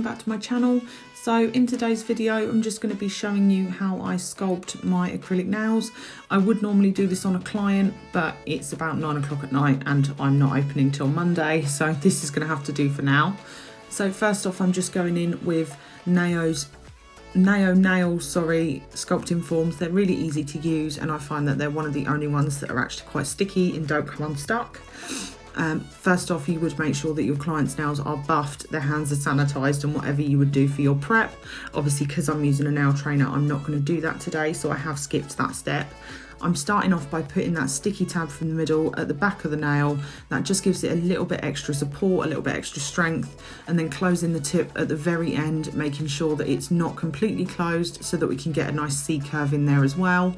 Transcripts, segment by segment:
welcome back to my channel. So in today's video I'm just going to be showing you how I sculpt my acrylic nails. I would normally do this on a client, but it's about 9 o'clock at night and I'm not opening till Monday, so this is going to have to do for now. So first off, I'm just going in with Nail sculpting forms. They're really easy to use and I find that they're one of the only ones that are actually quite sticky and don't come unstuck. First off, you would make sure that your client's nails are buffed, their hands are sanitised, and whatever you would do for your prep. Obviously, because I'm using a nail trainer, I'm not going to do that today, so I have skipped that step. I'm starting off by putting that sticky tab from the middle at the back of the nail. That just gives it a little bit extra support, a little bit extra strength, and then closing the tip at the very end, making sure that it's not completely closed so that we can get a nice C curve in there as well.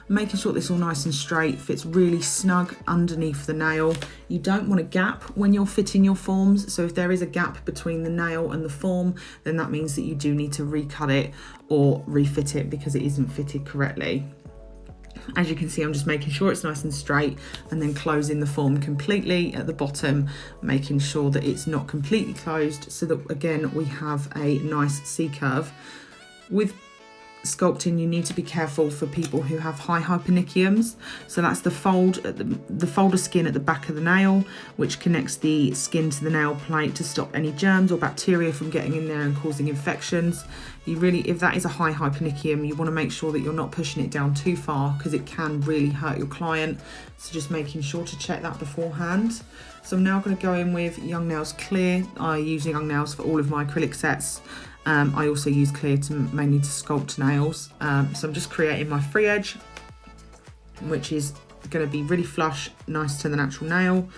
Making sure that it's all nice and straight, fits really snug underneath the nail. You don't want a gap when you're fitting your forms, so if there is a gap between the nail and the form, then that means that you do need to recut it or refit it because it isn't fitted correctly. As you can see, I'm just making sure it's nice and straight and then closing the form completely at the bottom, making sure that it's not completely closed so that again we have a nice C curve. With sculpting, you need to be careful for people who have high hyperonychiums. So that's the fold at the fold of skin at the back of the nail, which connects the skin to the nail plate to stop any germs or bacteria from getting in there and causing infections. If that is a high hyperonychium, you want to make sure that you're not pushing it down too far because it can really hurt your client. So just making sure to check that beforehand. So I'm now going to go in with Young Nails Clear. I use Young Nails for all of my acrylic sets. I also use clear mainly to sculpt nails. So I'm just creating my free edge, which is going to be really flush, nice to the natural nail.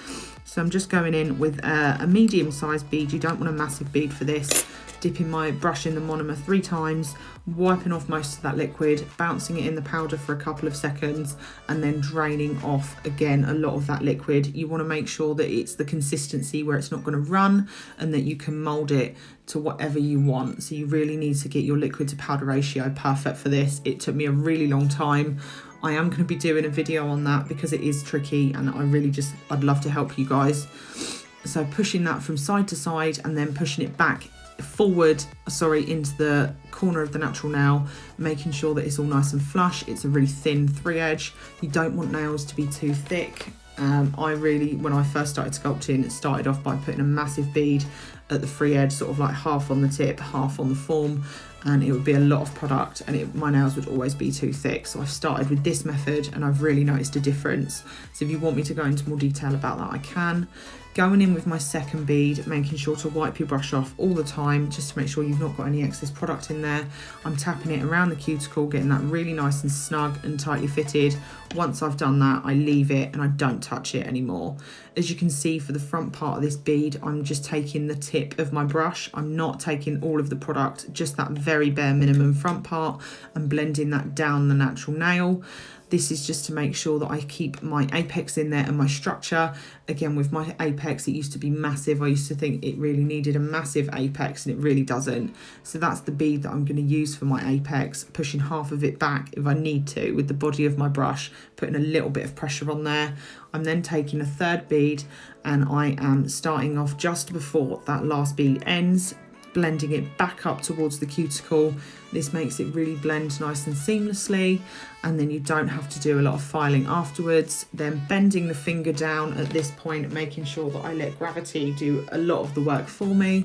So I'm just going in with a medium-sized bead. You don't want a massive bead for this. Dipping my brush in the monomer 3 times, wiping off most of that liquid, bouncing it in the powder for a couple of seconds, and then draining off again a lot of that liquid. You want to make sure that it's the consistency where it's not going to run and that you can mold it to whatever you want. So you really need to get your liquid to powder ratio perfect for this. It took me a really long time. I am going to be doing a video on that because it is tricky and I'd love to help you guys. So pushing that from side to side and then pushing it back into the corner of the natural nail, making sure that it's all nice and flush. It's a really thin 3 edge. You don't want nails to be too thick. When I first started sculpting, it started off by putting a massive bead at the free edge, sort of like half on the tip, half on the form, and it would be a lot of product and my nails would always be too thick. So I've started with this method and I've really noticed a difference. So if you want me to go into more detail about that, I can. Going in with my second bead, making sure to wipe your brush off all the time just to make sure you've not got any excess product in there. I'm tapping it around the cuticle, getting that really nice and snug and tightly fitted. Once I've done that, I leave it and I don't touch it anymore. As you can see, for the front part of this bead, I'm just taking the tip of my brush. I'm not taking all of the product, just that very bare minimum front part, and blending that down the natural nail. This is just to make sure that I keep my apex in there and my structure. Again, with my apex, it used to be massive. I used to think it really needed a massive apex and it really doesn't. So that's the bead that I'm going to use for my apex, pushing half of it back if I need to with the body of my brush, putting a little bit of pressure on there. I'm then taking a third bead and I am starting off just before that last bead ends, blending it back up towards the cuticle. This makes it really blend nice and seamlessly, and then you don't have to do a lot of filing afterwards. Then bending the finger down at this point, making sure that I let gravity do a lot of the work for me,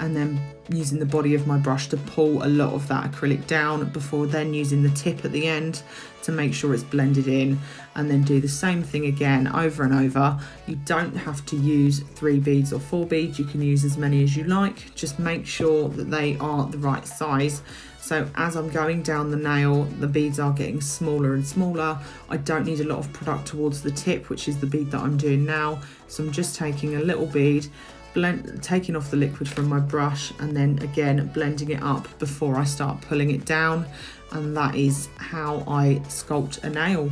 and then using the body of my brush to pull a lot of that acrylic down before then using the tip at the end to make sure it's blended in, and then do the same thing again over and over. You don't have to use 3 beads or 4 beads, you can use as many as you like. Just make sure that they are the right size. So as I'm going down the nail, the beads are getting smaller and smaller. I don't need a lot of product towards the tip, which is the bead that I'm doing now. So I'm just taking a little bead, taking off the liquid from my brush, and then again blending it up before I start pulling it down. And that is how I sculpt a nail.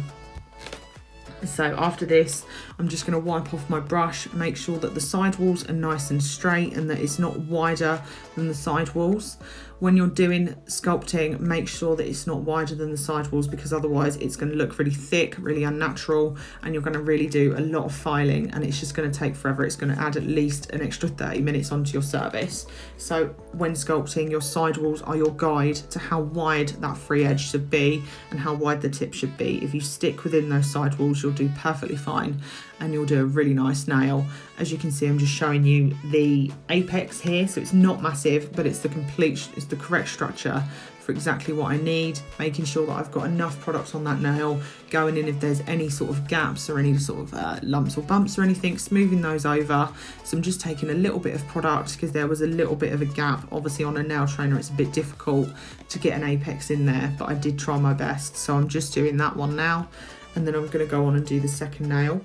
So after this, I'm just going to wipe off my brush, make sure that the side walls are nice and straight and that it's not wider than the side walls. When you're doing sculpting, make sure that it's not wider than the sidewalls, because otherwise it's going to look really thick, really unnatural, and you're going to really do a lot of filing and it's just going to take forever. It's going to add at least an extra 30 minutes onto your service. So when sculpting, your sidewalls are your guide to how wide that free edge should be and how wide the tip should be. If you stick within those sidewalls, you'll do perfectly fine and you'll do a really nice nail. As you can see, I'm just showing you the apex here, so it's not massive, but it's the correct structure for exactly what I need, making sure that I've got enough product on that nail, going in if there's any sort of gaps or any sort of lumps or bumps or anything, smoothing those over. So I'm just taking a little bit of product because there was a little bit of a gap. Obviously on a nail trainer it's a bit difficult to get an apex in there, but I did try my best. So I'm just doing that one now, and then I'm going to go on and do the second nail.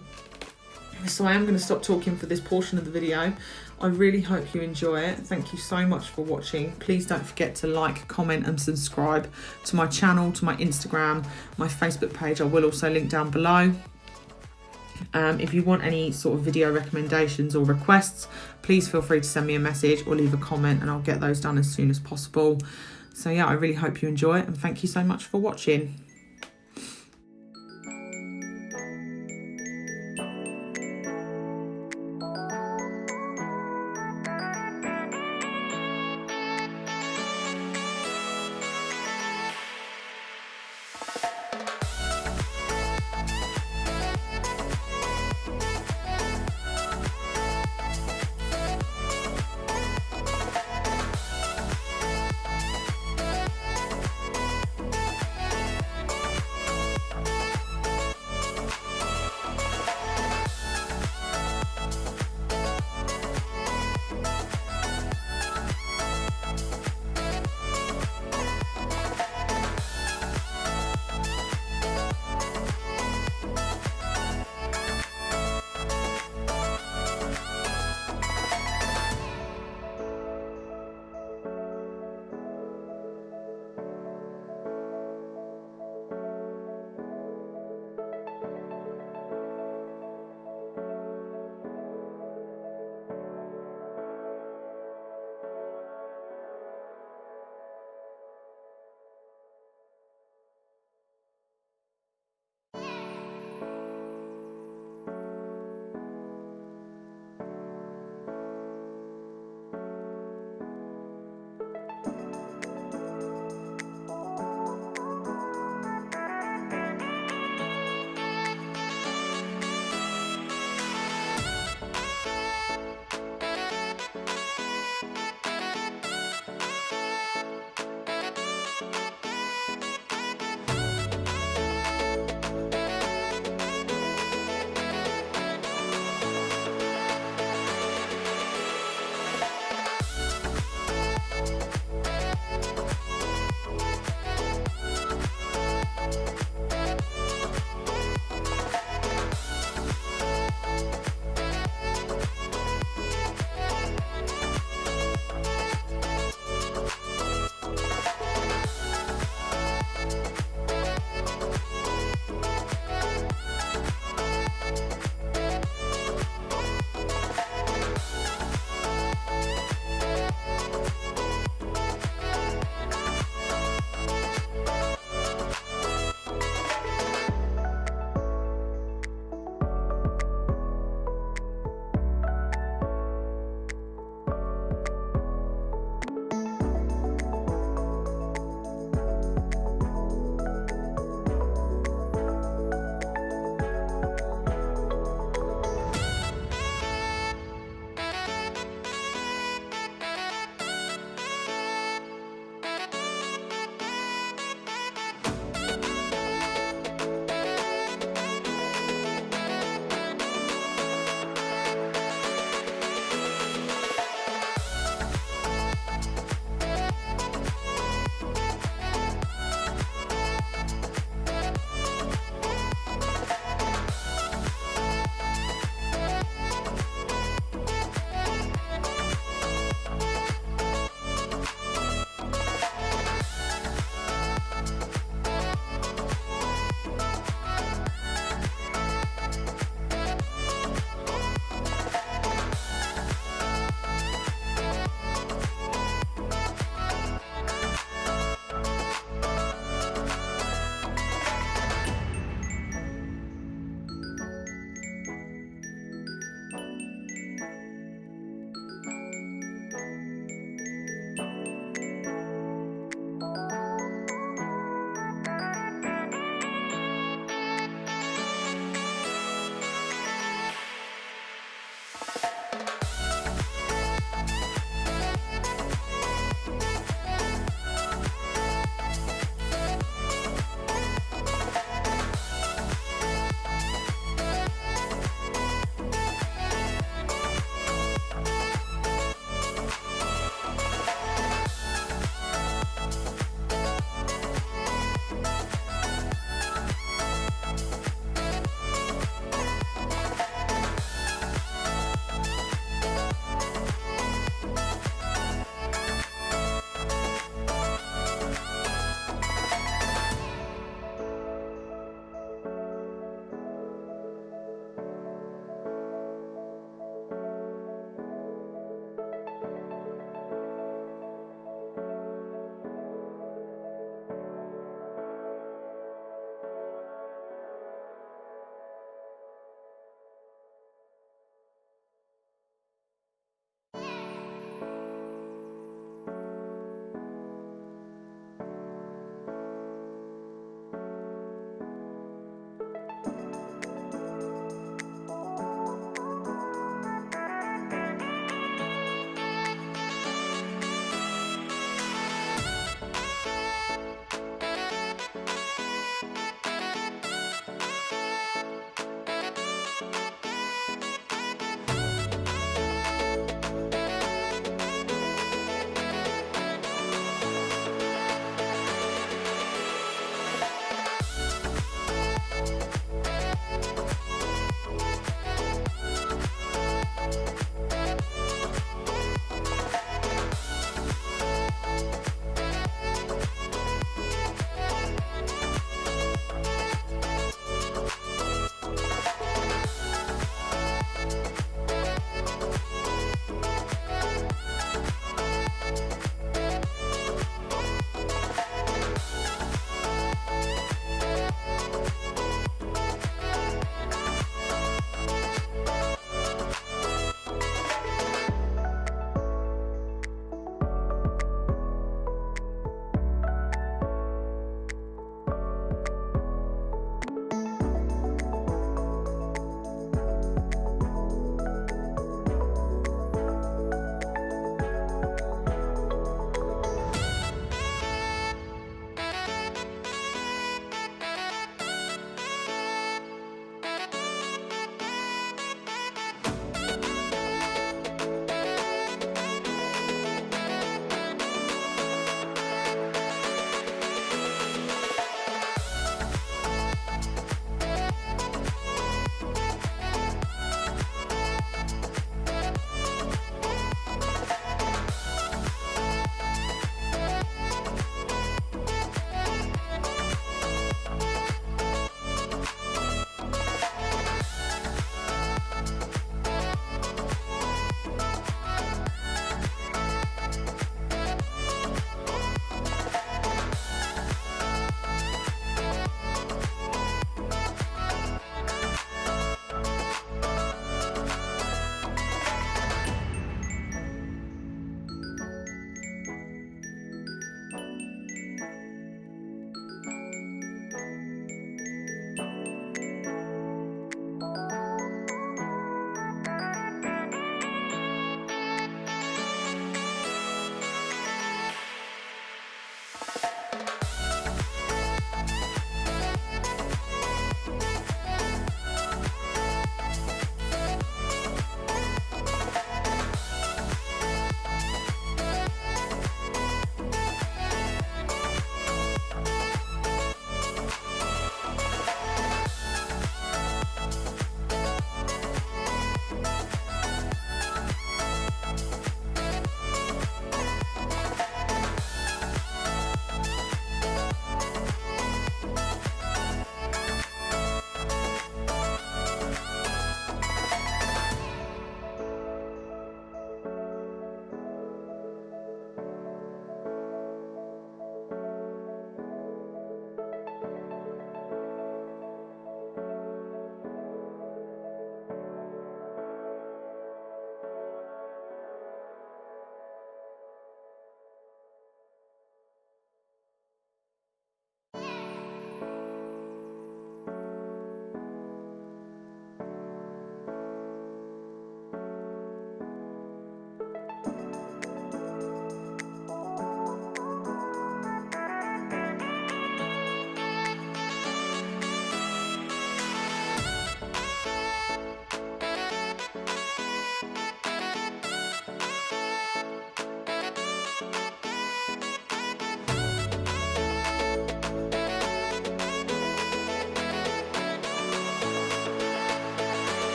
So I am going to stop talking for this portion of the video. I really hope you enjoy it. Thank you so much for watching. Please don't forget to like, comment and subscribe to my channel, to my Instagram, my Facebook page. I will also link down below. If you want any sort of video recommendations or requests, please feel free to send me a message or leave a comment and I'll get those done as soon as possible. So yeah, I really hope you enjoy it and thank you so much for watching.